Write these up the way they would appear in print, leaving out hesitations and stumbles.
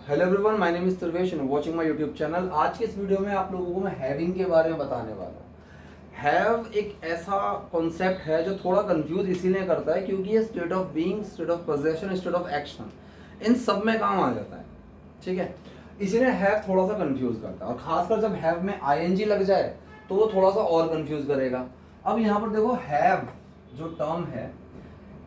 Hello everyone, my name is Turvesh and watching my YouTube channel. आज के इस video में आप लोगों को मैं हैविंग के बारे में बताने वाला हूँ। हैव एक ऐसा कॉन्सेप्ट है जो थोड़ा कंफ्यूज इसीलिए करता है क्योंकि ये state of being, state of possession, state of action in सब में काम आ जाता है। ठीक है, इसीलिए हैव थोड़ा सा कंफ्यूज करता है और खासकर जब हैव में आईएनजी लग जाए तो वो थोड़ा सा और कंफ्यूज करेगा। अब यहाँ पर देखो, हैव जो टर्म है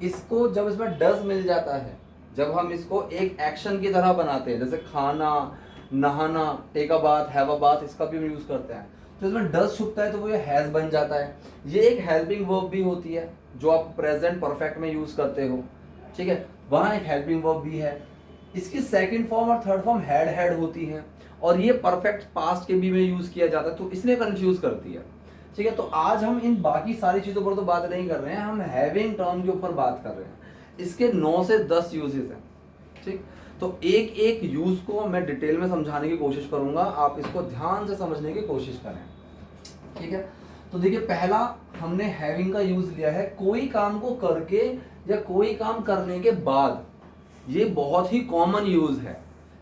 इसको जब इसमें डज मिल जाता है, जब हम इसको एक एक्शन की तरह बनाते हैं, जैसे खाना, नहाना, take a bath, have a bath, इसका भी हम यूज करते हैं, तो इसमें डज छुपता है तो वो ये हैज बन जाता है। ये एक हेल्पिंग वर्ब भी होती है जो आप प्रेजेंट परफेक्ट में यूज करते हो। ठीक है, वहां एक हेल्पिंग वर्ब भी है। इसकी सेकंड फॉर्म और थर्ड फॉर्म हैड होती है और ये परफेक्ट पास्ट के भी में यूज किया जाता है, तो इसलिए कंफ्यूज करती है। ठीक है, तो आज हम इन बाकी सारी चीजों पर तो बात नहीं कर रहे हैं, हम हैविंग टर्म के ऊपर बात कर रहे हैं। इसके 9 से 10 यूजेस हैं। ठीक, तो एक एक यूज को मैं डिटेल में समझाने की कोशिश करूंगा, आप इसको ध्यान से समझने की कोशिश करें। ठीक है, तो देखिए, पहला हमने हैविंग का यूज लिया है कोई काम को करके या कोई काम करने के बाद। ये बहुत ही कॉमन यूज है,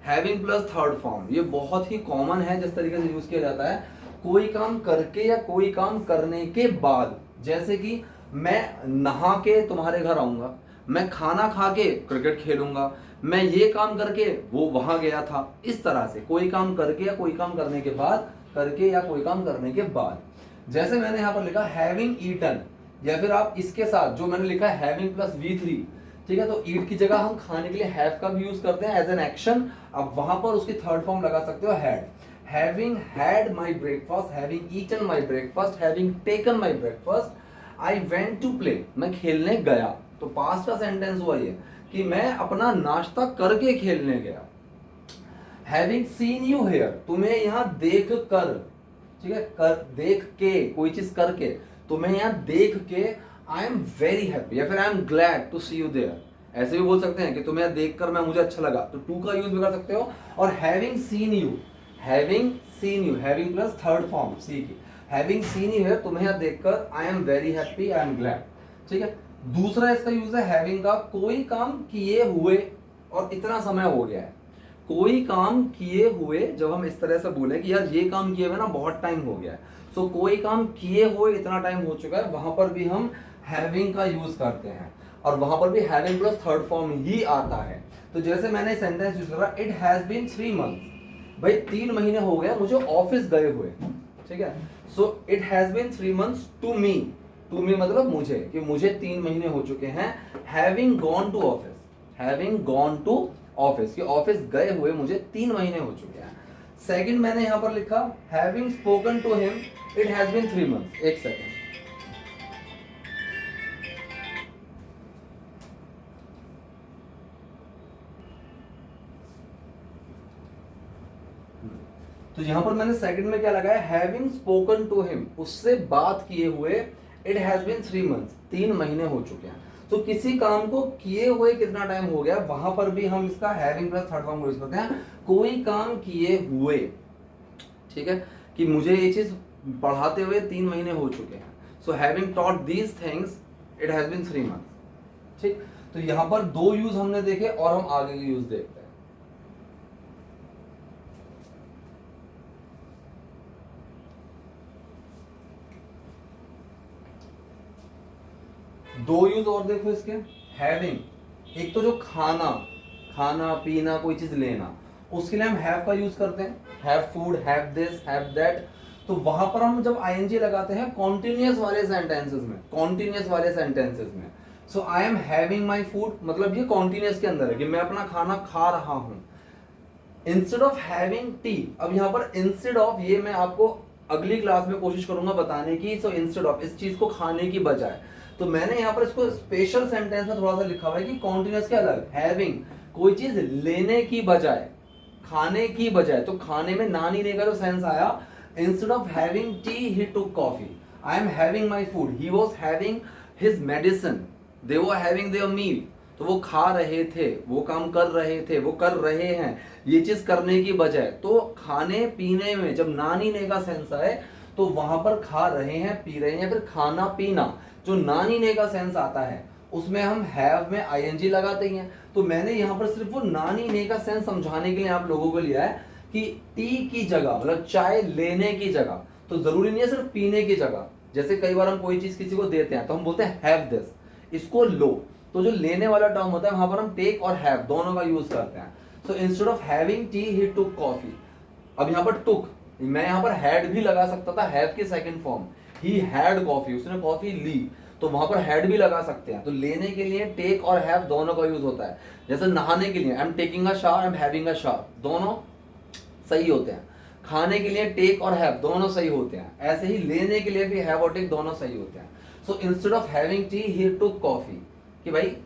हैविंग प्लस थर्ड फॉर्म, ये बहुत ही कॉमन है जिस तरीके से यूज किया जाता है। कोई काम करके या कोई काम करने के बाद, जैसे कि मैं नहा के तुम्हारे घर आऊंगा, मैं खाना खा के क्रिकेट खेलूंगा, मैं ये काम करके वो वहां गया था। इस तरह से कोई काम करके या कोई काम करने के बाद, करके या कोई काम करने के बाद। जैसे मैंने यहां पर लिखा हैविंग ईटन, या फिर आप इसके साथ जो मैंने लिखा है हैविंग प्लस V3। ठीक है, तो ईट की जगह हम खाने के लिए हैव का भी यूज करते हैं एज एन एक्शन। अब वहां पर उसकी थर्ड फॉर्म लगा सकते हो had. Having had my breakfast, having eaten my breakfast, having taken my breakfast, I went to play, मैं खेलने गया। तो पास्ट का सेंटेंस हुआ ये कि मैं अपना नाश्ता करके खेलने गया। हैविंग सीन यू हेयर, तुम्हें यहाँ देख कर, ठीक है, कर देख के, कोई चीज करके, तुम्हें यहाँ देख के आई एम वेरी हैप्पी, या फिर I am glad to see you there. ऐसे भी बोल सकते हैं कि तुम्हें यहाँ देख कर मैं, मुझे अच्छा लगा, तो टू का यूज भी कर सकते हो। और having seen you, having seen you, having plus third form see की, हैविंग सीन यू है, तुम्हें यहाँ देखकर I am very happy, I am glad. ठीक है, दूसरा इसका यूज है हैविंग का कोई काम किए हुए और इतना समय हो गया है। कोई काम किए हुए, जब हम इस तरह से बोले कि यार ये काम किए हुए ना बहुत टाइम हो गया है, सो कोई काम किए हुए इतना टाइम हो चुका है, वहां पर भी हम हैविंग का यूज करते हैं और वहां पर भी हैविंग प्लस थर्ड फॉर्म ही आता है। तो जैसे मैंने सेंटेंस यूज करा, इट हैज बीन 3 मंथ्स, भाई 3 महीने हो गए मुझे ऑफिस गए हुए। ठीक है, so it has been 3 months to me, to me मतलब मुझे, कि मुझे 3 महीने हो चुके हैं। Having gone to office, having gone to office, कि ऑफिस गए हुए मुझे 3 महीने हो चुके हैं। सेकंड मैंने यहां पर लिखा having spoken to him, it has been 3 months. एक सेकंड, तो यहां पर मैंने सेकंड में क्या लगाया, हैविंग स्पोकन टू हिम, उससे बात किए हुए, इट हैज बीन 3 मंथ्स, 3 महीने हो चुके हैं। तो किसी काम को किए हुए कितना टाइम हो गया, वहां पर भी हम इसका having plus third form use करते हैं, कोई काम किए हुए। ठीक है, कि मुझे ये चीज पढ़ाते हुए 3 महीने हो चुके हैं, so having taught these things, it has been 3 months. ठीक, तो यहां पर 2 यूज हमने देखे और हम आगे के यूज देखते हैं। दो यूज और देखो इसके। हैविंग, एक तो जो खाना, खाना पीना, कोई चीज लेना, उसके लिए हम हैव का यूज करते हैं, have food, have this, have that. तो वहां पर हम जब आईएनजी लगाते हैं कॉन्टिन्यूअस वाले सेंटेंसेस में, कॉन्टिन्यूअस वाले सेंटेंसेस में, so I am having my food, मतलब ये कॉन्टिन्यूअस के अंदर है कि मैं अपना खाना खा रहा हूं। इंस्टेड ऑफ हैविंग टी, अब यहां पर इंस्टेड ऑफ, ये मैं आपको अगली क्लास में कोशिश करूंगा बताने की। सो इंस्टेड ऑफ, इस चीज को खाने की बजाय, तो मैंने यहां पर इसको स्पेशल सेंटेंस में थोड़ा सा लिखा हुआ है कि कॉन्टिन्यूअस के अलग, हैविंग कोई चीज लेने की बजाय, खाने की बजाय, तो खाने में ना नहीं लेगा जो सेंस आया, instead of having tea he took coffee, I am having my food, he was having his medicine, they were having their meal. तो वो खा रहे थे, वो काम कर रहे थे, वो कर रहे हैं, ये चीज करने की बजाय। तो खाने पीने में जब ना नहीं ने का सेंस आए तो वहां पर खा रहे हैं, पी रहे हैं, फिर खाना पीना जो ना नीने का सेंस आता है उसमें हम हैव में आईएनजी लगाते ही हैं। तो मैंने यहाँ पर सिर्फ वो नानी ने का सेंस समझाने के लिए आप लोगों को लिया है कि टी की जगह मतलब चाय लेने की जगह, तो जरूरी नहीं है सिर्फ पीने की जगह। जैसे कई बार हम कोई चीज किसी को देते हैं तो हम बोलते हैं हैव दिस, इसको लो। तो जो लेने वाला टर्म होता है वहां पर हम टेक और हैव दोनों का यूज करते हैं। So instead of having tea he took coffee. अब यहाँ पर टुक, मैं यहाँ पर हैड भी लगा सकता था, हैव की second form, he had coffee, उसने कॉफी ली, तो वहां पर हैड भी लगा सकते हैं। तो लेने के लिए टेक और हैव दोनों का यूज होता है। जैसे नहाने के लिए I am taking a shower, I am having a shower, दोनों सही होते हैं। खाने के लिए टेक और हैव दोनों सही होते हैं। ऐसे ही लेने के लिए भी हैव और टेक दोनों सही होते हैं। So instead of having tea he took coffee, कि भाई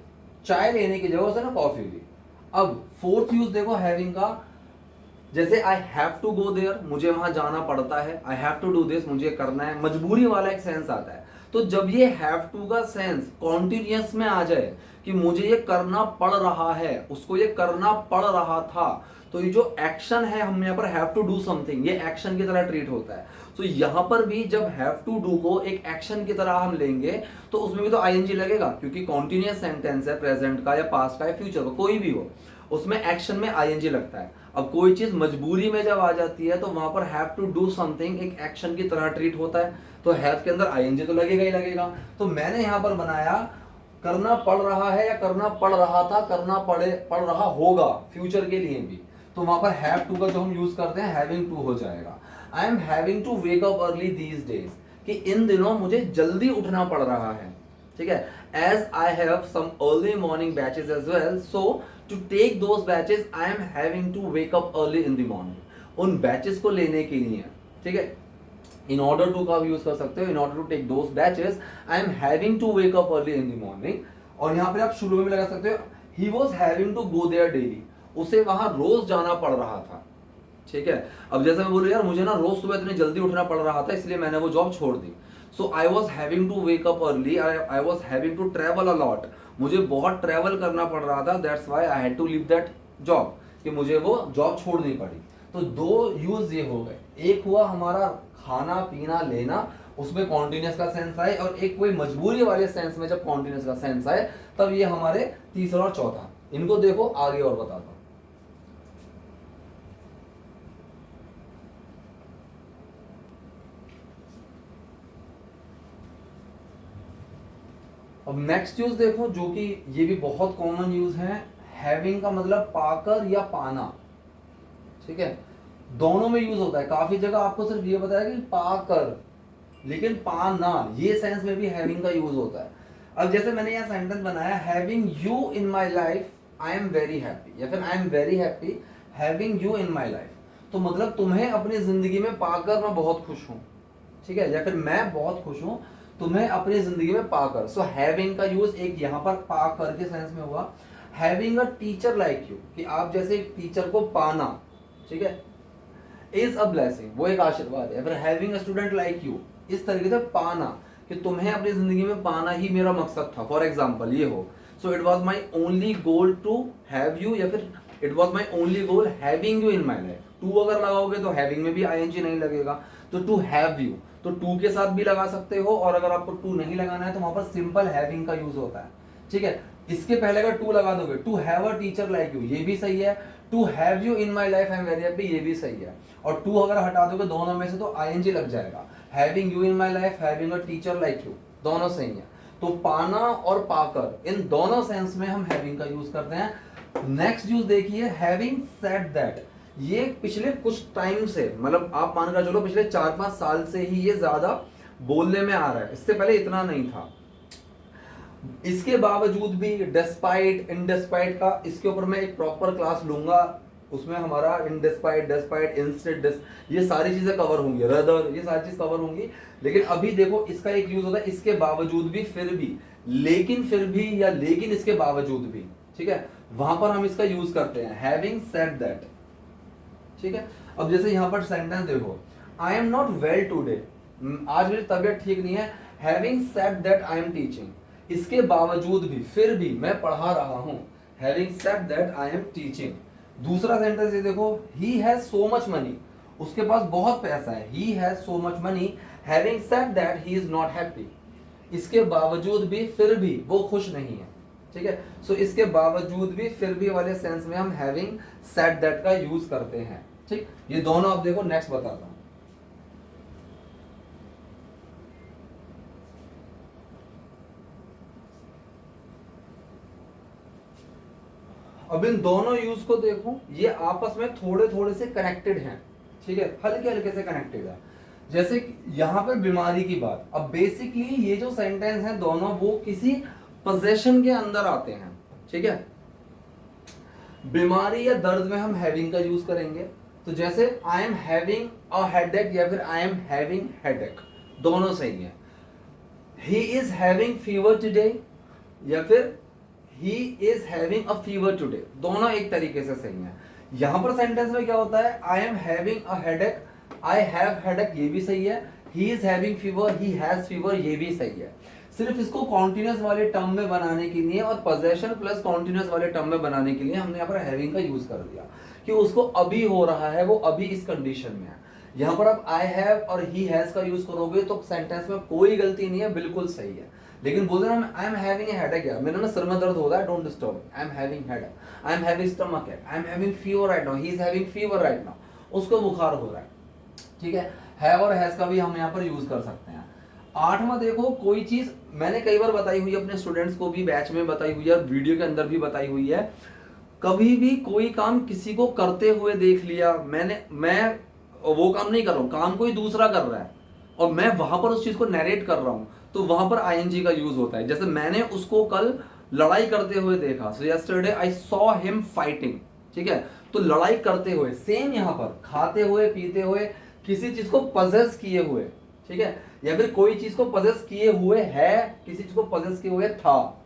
चाय लेने की जगह उसने ना कॉफी ली। अब फोर्थ यूज देखो हैविंग का, जैसे I have to go there, मुझे वहां जाना पड़ता है, I have to do this, मुझे करना है, मजबूरी वाला एक सेंस आता है। तो जब ये हैव टू का सेंस कॉन्टिन्यूअस में आ जाए कि मुझे ये करना पड़ रहा है, उसको ये करना पड़ रहा था, तो ये जो एक्शन है हम यहाँ पर हैव टू डू समथिंग, ये एक्शन की तरह ट्रीट होता है। तो यहाँ पर भी जब हैव टू डू को एक एक्शन की तरह हम लेंगे तो उसमें भी तो आईएनजी लगेगा, क्योंकि कॉन्टिन्यूअस सेंटेंस है, प्रेजेंट का या पास्ट का या फ्यूचर का कोई भी हो, उसमें एक्शन में आईएनजी लगता है। अब कोई चीज मजबूरी में जब आ जाती है तो वहां पर हैव टू डू समथिंग एक एक्शन की तरह ट्रीट होता है, तो हैव के अंदर आईएनजी तो लगेगा ही लगेगा। तो मैंने यहां पर बनाया करना पड़ रहा है या करना पड़ रहा था, करना पड़ रहा होगा फ्यूचर के लिए भी, तो वहां पर हैव टू का जो हम यूज करते हैं हैविंग टू हो जाएगा। I am having to wake up early these days, कि इन दिनों मुझे जल्दी उठना पड़ रहा है, ठीक है। As I have some early morning batches as well, so to take those batches I am having to wake up early in the morning. उन बैचेस को लेने के लिए, ठीक है, इन ऑर्डर टू का आप यूज कर सकते हो, in order to take those batches I am having to wake up early in the morning. और यहाँ पे आप शुरू में भी लगा सकते हो he was having to go there daily, उसे वहां रोज जाना पड़ रहा था, ठीक है। अब जैसे मैं बोलूं यार मुझे ना रोज सुबह इतनी जल्दी उठना पड़ रहा था इसलिए मैंने वो जॉब छोड़ दी। So I was having to wake up early, I was having to travel a lot, मुझे बहुत ट्रेवल करना पड़ रहा था, that's why I had to leave that job, कि मुझे वो जॉब छोड़नी पड़ी। तो दो यूज ये हो गए, एक हुआ हमारा खाना पीना लेना, उसमें कॉन्टिन्यूस का सेंस आए, और एक कोई मजबूरी वाले सेंस में जब कॉन्टिन्यूस का सेंस आए तब ये हमारे तीसरा और चौथा। इनको देखो आगे और बताता हूं। अब नेक्स्ट यूज देखो, जो कि ये भी बहुत कॉमन यूज है, हैविंग का मतलब पाकर या पाना, ठीक है, दोनों में यूज होता है। काफी जगह आपको सिर्फ ये बताया कि पाकर, लेकिन पाना ये सेंस में भी हैविंग का यूज होता है। अब जैसे मैंने यहाँ सेंटेंस बनाया having you in my life I am very happy, या फिर I am very happy having you in my life, तो मतलब तुम्हें अपनी जिंदगी में पाकर मैं बहुत खुश हूं, ठीक है, या फिर मैं बहुत खुश हूं तुम्हें अपनी जिंदगी में पाकर। सो हैविंग का यूज एक यहाँ पर पाकर के सेंस में हुआ। Having a teacher like you, कि आप जैसे एक टीचर को पाना, ठीक है, इज अ ब्लेसिंग, वो एक आशीर्वाद है। फिर having a student like you, इस तरीके से पाना, कि तुम्हें अपनी जिंदगी में पाना ही मेरा मकसद था, फॉर एग्जाम्पल ये हो। So it was my only goal to have you, या फिर it was my only goal having you in my life. To अगर लगाओगे तो हैविंग में भी आईएनजी नहीं लगेगा, तो टू हैव यू तो टू के साथ भी लगा सकते हो, और अगर आपको टू नहीं लगाना है तो वहां पर सिंपल हैविंग का यूज होता है, ठीक है। इसके पहले अगर टू लगा दोगे, to have a teacher like you, ये भी सही है। To have you in my life I am very happy, ये भी सही है। और टू अगर हटा दोगे दोनों में से तो आईएनजी लग जाएगा। Having you in my life, having a teacher like you, दोनों सही है। तो पाना और पाकर, इन दोनों सेंस में हम हैविंग का यूज करते हैं। नेक्स्ट यूज देखिए हैविंग सेड दैट, ये पिछले कुछ टाइम से, मतलब आप मानकर चलो पिछले 4-5 साल से ही ये ज्यादा बोलने में आ रहा है, इससे पहले इतना नहीं था। इसके बावजूद भी डिस्पाइट इनडिस्पाइट का, इसके ऊपर मैं एक प्रॉपर क्लास लूंगा, उसमें हमारा इनडिस्पाइट डिस्पाइट इंस्टेड ये सारी चीजें कवर होंगी, रदर ये सारी चीज कवर होंगी। लेकिन अभी देखो इसका एक यूज होता है इसके बावजूद भी, फिर भी, लेकिन फिर भी, या लेकिन इसके बावजूद भी, ठीक है, वहां पर हम इसका यूज करते हैं हैविंग सेड दैट, ठीक है। अब जैसे यहां पर सेंटेंस देखो, I am not well today, आज मेरी तबियत ठीक नहीं है, having said that I am teaching, इसके बावजूद भी, फिर भी मैं पढ़ा रहा हूं, having said that I am teaching. दूसरा सेंटेंस ये देखो, he has so much money, उसके पास बहुत पैसा है, he has so much money, having said that he is not happy, इसके बावजूद भी फिर भी वो खुश नहीं है, ठीक है। सो इसके बावजूद भी फिर भी वाले सेंस में हम हैविंग सेड दैट का यूज करते हैं, ठीक। ये दोनों आप देखो, नेक्स्ट बताता हूं। अब इन दोनों यूज को देखो, ये आपस में थोड़े थोड़े से कनेक्टेड हैं, ठीक है, हल्के हल्के से कनेक्टेड है। जैसे यहां पर बीमारी की बात, अब बेसिकली ये जो सेंटेंस है दोनों वो किसी पोजेशन के अंदर आते हैं, ठीक है। बीमारी या दर्द में हम हैविंग का यूज करेंगे, तो जैसे आई एम हैविंग अ हेडेक या फिर आई एम हैविंग हेडेक, दोनों सही है। ही इज हैविंग फीवर टुडे या फिर ही is having a fever today, दोनों एक तरीके से सही है। यहां पर सेंटेंस में क्या होता है, आई am having a headache, I have headache, ये भी सही है। ही is having fever, he has fever, ये भी सही है। सिर्फ इसको कॉन्टिन्यूअस वाले टर्म में बनाने के लिए और पोजेशन प्लस कॉन्टिन्यूअस वाले टर्म में बनाने के लिए हमने यहाँ पर हैविंग का यूज कर दिया कि उसको अभी हो रहा है, वो अभी इस कंडीशन में है। यहाँ पर आप आई हैव और ही हैज का यूज करोगे तो सेंटेंस में कोई गलती नहीं है, बिल्कुल सही है। लेकिन बोलते ना I am having a headache, यार मेरे ना सर में दर्द हो रहा है, don't disturb, I am having headache, I am having stomach ache, I am having fever right now, he is having fever right now, उसको बुखार हो रहा है, ठीक है। हैव और हैज का भी हम यहाँ पर यूज कर सकते हैं। आठवां देखो, कोई चीज मैंने कई बार बताई हुई है अपने स्टूडेंट्स को भी, बैच में बताई हुई है, वीडियो के अंदर भी बताई हुई है। कभी भी कोई काम किसी को करते हुए देख लिया, मैं वो काम नहीं कर रहा हूं, काम कोई दूसरा कर रहा है और मैं वहां पर उस चीज को नरेट कर रहा हूं, तो वहां पर आईएनजी का यूज होता है। जैसे मैंने उसको कल लड़ाई करते हुए देखा, सो yesterday I saw him fighting, ठीक है। तो लड़ाई करते हुए, सेम यहां पर खाते हुए पीते हुए, किसी चीज को पजेस किए हुए, ठीक है, या फिर कोई चीज को पजेस किए हुए है, किसी चीज को पजेस किए हुए था।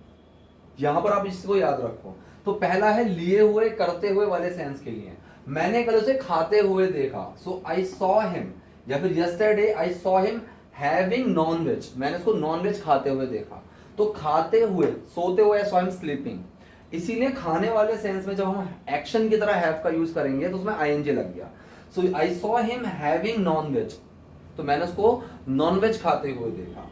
यहां पर आप इसको याद रखो। तो पहला है लिए हुए करते हुए वाले सेंस के लिए, मैंने कल उसे खाते हुए देखा, सो आई सॉ हिम, या फिर yesterday I saw him having non veg, मैंने उसको नॉन वेज खाते हुए देखा। तो खाते हुए, सोते हुए, सो आई एम स्लीपिंग। इसीलिए खाने वाले सेंस में जब हम एक्शन की तरह हैव का यूज करेंगे तो उसमें आईएनजी लग गया। So I saw him having non veg, तो मैंने उसको नॉन वेज खाते हुए देखा।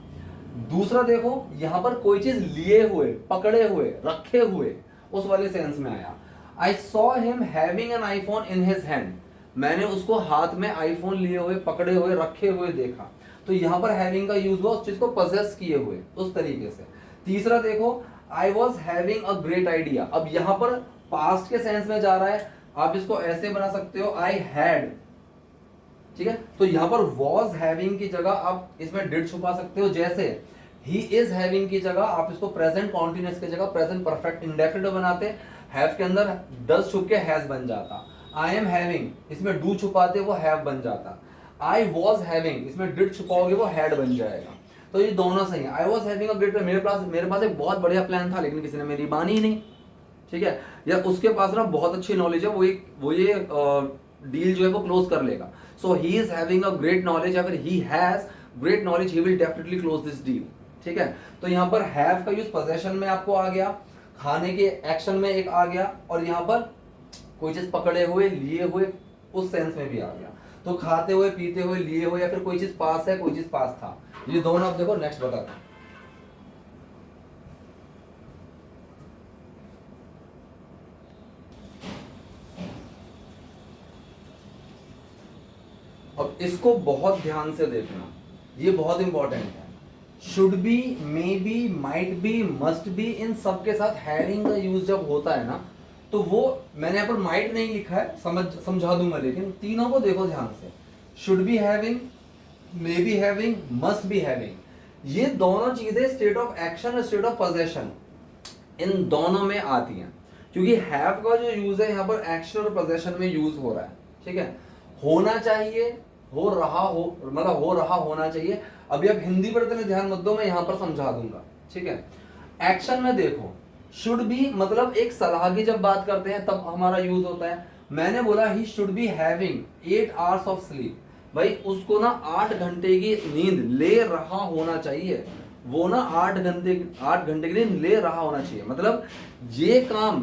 दूसरा देखो, यहां पर कोई चीज लिए हुए, पकड़े हुए, रखे हुए, उस वाले सेंस में आया। आई saw him having an iPhone in his hand, मैंने उसको हाथ में आईफोन लिए हुए, पकड़े हुए, रखे हुए देखा। तो यहां पर हैविंग का यूज हुआ उस चीज को पजेस किए हुए, उस तरीके से। तीसरा देखो, आई was having a great idea, अब यहां पर पास्ट के सेंस में जा रहा है, आप इसको ऐसे बना सकते हो, आई हैड, ठीक है। तो यहां पर वॉज हैविंग की जगह आप इसमें डिड छुपा सकते हो, जैसे ही इज हैविंग की जगह आप इसको प्रेजेंट कॉन्टिन्यूअस की जगह प्रेजेंट परफेक्ट इंडेफिनिट बनाते, हैव के अंदर डज छुप के हैज बन जाता। आई एम हैविंग, इसमें डू छुपाते वो हैव बन जाता। आई वॉज हैविंग, इसमें डिड छुपाओगे वो हैड बन जाएगा। तो ये दोनों सही है। आई वॉज हैविंग अ ग्रेट, मेरे पास एक बहुत बढ़िया प्लान था लेकिन किसी ने मेरी मानी ही नहीं, ठीक है। या उसके पास ना बहुत अच्छी नॉलेज है, वो ये डील जो है वो क्लोज कर लेगा। So he is having a great knowledge, या फिर he has great knowledge, he will definitely close this deal, ठीक है। तो यहाँ पर हैव का यूज पोजेशन में आपको आ गया, खाने के एक्शन में एक आ गया, और यहाँ पर कोई चीज पकड़े हुए, लिए हुए, उस सेंस में भी आ गया। तो खाते हुए, पीते हुए, लिए हुए, या फिर कोई चीज पास है, कोई चीज पास था, ये दोनों आप देखो। नेक्स्ट बताता हूं। अब इसको बहुत ध्यान से देखना, ये बहुत इंपॉर्टेंट है। Should be, may be, might be, must be, इन सब के साथ हैविंग का यूज जब होता है ना, तो वो मैंने यहाँ पर माइट नहीं लिखा है, समझा दूंगा, लेकिन तीनों को देखो ध्यान से। Should be having, may be having, must be having, ये दोनों चीजें स्टेट ऑफ एक्शन और स्टेट ऑफ पोजेशन, इन दोनों में आती हैं। क्योंकि हैव का जो यूज है यहाँ पर एक्शन और पोजेशन में यूज हो रहा है, ठीक है। होना चाहिए, हो रहा हो, मतलब हो रहा होना चाहिए। अभी आप हिंदी पर इतने ध्यान मत दो, मैं यहां पर समझा दूंगा, ठीक है। एक्शन में देखो, शुड बी मतलब एक सलाह की जब बात करते हैं तब हमारा यूज होता है। मैंने बोला ही should be having 8 hours of sleep, भाई उसको ना 8 घंटे की नींद ले रहा होना चाहिए, वो ना 8 घंटे की नींद ले रहा होना चाहिए, मतलब ये काम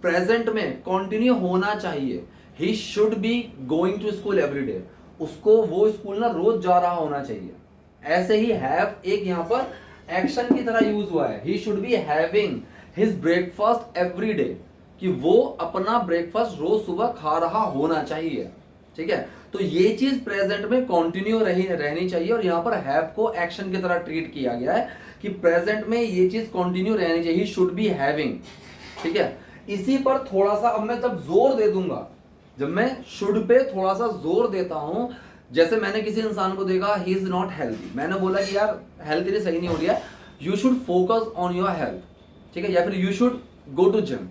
प्रेजेंट में कंटिन्यू होना चाहिए। He should be going to school every day, उसको वो स्कूल ना रोज जा रहा होना चाहिए। ऐसे ही हैव एक यहाँ पर एक्शन की तरह यूज हुआ है। ही should be having his breakfast every day, कि वो अपना ब्रेकफास्ट रोज सुबह खा रहा होना चाहिए। ठीक है, तो ये चीज प्रेजेंट में कंटिन्यू रहनी चाहिए, और यहां पर हैव को एक्शन की तरह ट्रीट किया गया है कि प्रेजेंट में ये चीज कंटिन्यू रहनी चाहिए, शुड बी हैविंग। ठीक है, इसी पर थोड़ा सा अब मैं जब जोर दे दूंगा, जब मैं शुड पे थोड़ा सा जोर देता हूं, जैसे मैंने किसी इंसान को देखा ही इज नॉट हेल्थी, मैंने बोला कि यार हेल्थ तेरी सही नहीं हो रही है, you should focus on your health. ठीक है, या फिर you should go to gym.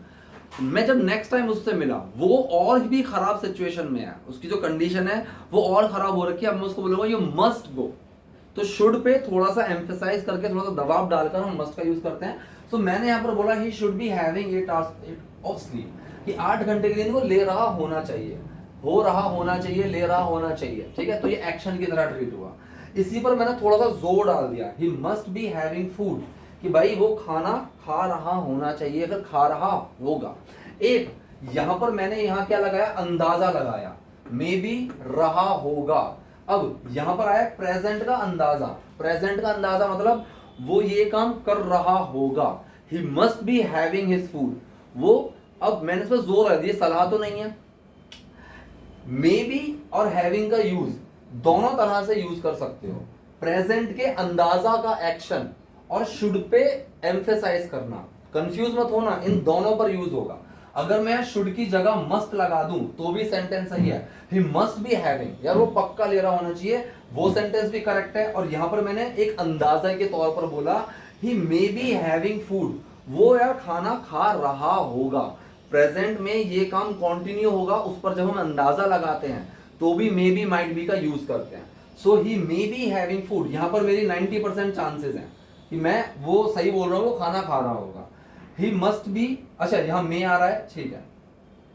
मैं जब नेक्स्ट टाइम उससे मिला, वो और भी खराब सिचुएशन में है, उसकी जो कंडीशन है वो और खराब हो रखी है, अब मैं उसको बोलूंगा यू मस्ट गो। तो शुड पे थोड़ा सा एम्फेसाइज करके, थोड़ा सा दबाव डालकर हम मस्ट का यूज करते हैं। सो मैंने यहाँ पर बोला ही should be having 8 hours of sleep, कि 8 घंटे के दिन वो ले रहा होना चाहिए, हो रहा होना चाहिए, ले रहा होना चाहिए। ठीक है, तो ये एक्शन की तरह ट्रीट हुआ। इसी पर मैंने थोड़ा सा जोर डाल दिया, he must be having food, कि भाई वो खाना खा रहा होना चाहिए, अगर खा रहा होगा। एक यहां पर मैंने यहां क्या लगाया, अंदाजा लगाया, मे बी रहा होगा। अब यहां पर आया प्रेजेंट का अंदाजा, प्रेजेंट का अंदाजा मतलब वो ये काम कर रहा होगा। He must be having his food, वो, अब मैंने इस पर जोर लगा दिया, सलाह तो नहीं है। मे बी और हैविंग का यूज दोनों तरह से यूज कर सकते हो। प्रेजेंट के अंदाजा का एक्शन और शुड पे एम्फेसाइज करना, कंफ्यूज मत होना, इन दोनों पर यूज होगा। अगर मैं शुड की जगह मस्ट लगा दूं तो भी सेंटेंस सही है, ही मस्ट बी हैविंग, यार वो पक्का ले रहा होना चाहिए, वो सेंटेंस भी करेक्ट है। और यहां पर मैंने एक अंदाजा के तौर पर बोला, ही मे बी हैविंग फूड, वो यार खाना खा रहा होगा। प्रेजेंट में ये काम कंटिन्यू होगा, उस पर जब हम अंदाजा लगाते हैं तो भी मे बी माइट बी का यूज करते हैं। सो ही मे बी हैविंग फूड, यहां पर मेरी 90% चांसेस हैं कि मैं वो सही बोल रहा हूं, वो खाना खा रहा होगा। ही मस्ट बी, अच्छा यहां मे आ रहा है, ठीक है,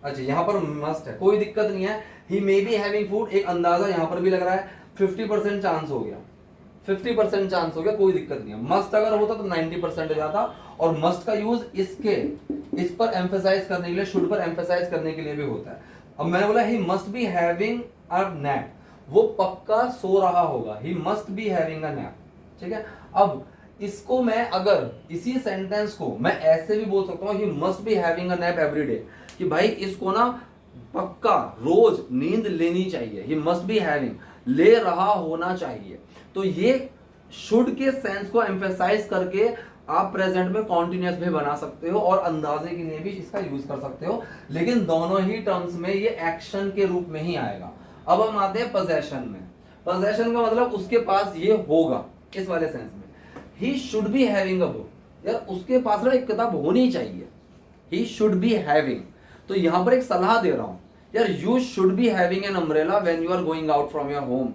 अच्छा यहां पर मस्ट है, कोई दिक्कत नहीं है। ही मे बी हैविंग फूड, एक अंदाजा यहां पर भी लग रहा है, 50% चांस हो गया, 50% चांस हो गया, कोई दिक्कत नहीं है। मस्ट अगर होता तो 90% हो जाता, और मस्ट का यूज इस पर एम्फेसाइज करने के लिए, शुड पर एम्फेसाइज करने के लिए भी होता है। अब मैंने बोला he must be having a nap, वो पक्का सो रहा होगा, he must be having a nap. ठीक है, अब इसको मैं अगर इसी सेंटेंस को मैं ऐसे भी बोल सकता हूं, he must be having a nap every day, कि भाई इसको ना पक्का रोज नींद लेनी चाहिए, ही मस्ट बी हैविंग, ले रहा होना चाहिए। तो ये शुड के सेंस को एम्फेसाइज करके आप प्रेजेंट में कॉन्टिन्यूअस भी बना सकते हो, और अंदाजे के लिए भी इसका यूज कर सकते हो, लेकिन दोनों ही टर्म्स में ये एक्शन के रूप में ही आएगा। अब हम आते हैं पोजेशन में। पोजेशन का मतलब उसके पास ये होगा, इस वाले सेंस में। ही should be having a book, यार उसके पास ना एक किताब होनी चाहिए, ही शुड बी हैविंग। तो यहां पर एक सलाह दे रहा हूं, यार you should be having an umbrella when you are going out from your home,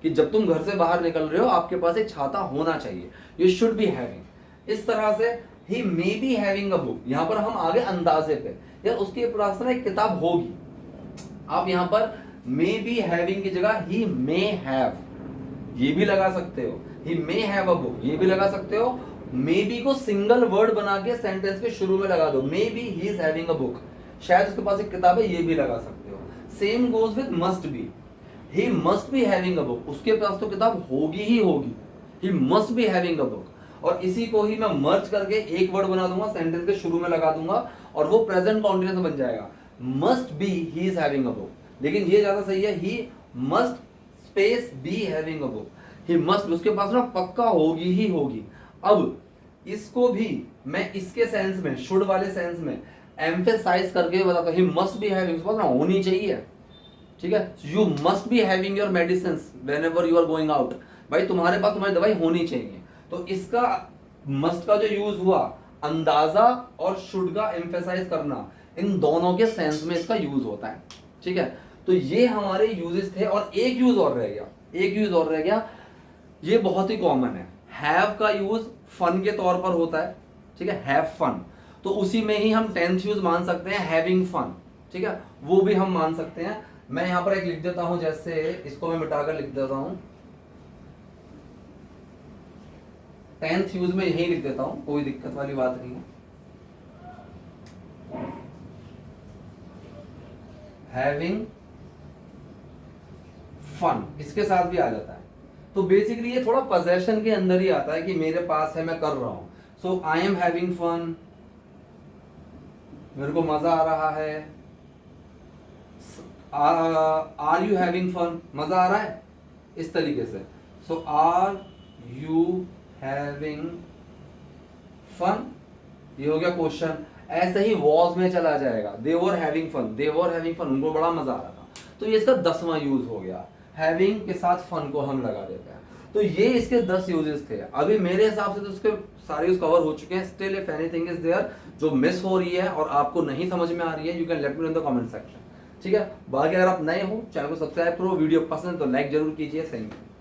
कि जब तुम घर से बाहर निकल रहे हो आपके पास एक छाता होना चाहिए, यू शुड बी हैविंग। इस तरह से he may be having a book, यहां पर हम आगे अंदाजे पे, यार उसके पास ना एक किताब होगी। आप यहां पर मे बी हैविंग की जगह ही मे हैव ये भी लगा सकते हो, ही मे हैव अ बुक ये भी लगा सकते हो। मे बी को सिंगल वर्ड बना के सेंटेंस के शुरू में लगा दो, may be he is having a book, शायद उसके पास एक किताब है, ये भी लगा सकते हो। Same goes with must be, he must be having a book, उसके पास तो किताब होगी ही होगी, he must be having a book. और इसी को ही मैं मर्ज करके एक वर्ड बना दूंगा, सेंटेंस के शुरू में लगा दूंगा, और वो प्रेजेंट कॉन्टिन्यूअस बन जाएगा, must be he is having a book. लेकिन ये ज्यादा सही है, he must space B having a book, he must, उसके पास ना पक्का होगी ही होगी। अब इसको भी मैं इसके सेंस में, शुड वाले सेंस में एम्फेसाइज करके बताता हूं, ही मस्ट बी हैविंग, उसके पास ना होनी चाहिए। ठीक है, you must be having your medicine whenever you are going out, भाई तुम्हारे पास तुम्हारी दवाई होनी चाहिए। तो इसका मस्ट का जो यूज हुआ, अंदाजा और शुड का एम्फेसाइज करना, इन दोनों के सेंस में इसका यूज होता है। ठीक है, तो ये हमारे यूजेस थे, और एक यूज और रह गया, एक यूज और रह गया, ये बहुत ही कॉमन है। हैव का यूज फन के तौर पर होता है, ठीक है, हैव फन, तो उसी में ही हम 10th यूज मान सकते हैं, हैविंग फन। ठीक है, वो भी हम मान सकते हैं। मैं यहां पर एक लिख देता हूं, जैसे इसको मैं मिटाकर लिख देता हूं, 10th यूज में यही लिख देता हूं, कोई दिक्कत वाली बात नहीं है। हैविंग फन इसके साथ भी आ जाता है, तो बेसिकली ये थोड़ा पोजेशन के अंदर ही आता है कि मेरे पास है, मैं कर रहा हूं। सो आई एम हैविंग फन, मेरे को मजा आ रहा है। आर यू हैविंग फन, मजा आ रहा है, इस तरीके से। सो आर यू हैविंग फन, ये हो गया क्वेश्चन। ऐसे ही वॉज में चला जाएगा, they were having fun, they were having fun, उनको बड़ा मजा आ रहा था। तो ये इसका 10वां यूज हो गया, हैविंग के साथ फन को हम लगा देते हैं। तो ये इसके 10 यूजेस थे। अभी मेरे हिसाब से तो उसके सारे यूज कवर हो चुके हैं। Still if anything is there जो मिस हो रही है और आपको नहीं समझ में आ रही है, you can let me know in the comment section. ठीक है, बाकी अगर आप नए हो चैनल को सब्सक्राइब करो, वीडियो पसंद तो लाइक जरूर कीजिए। Thank you.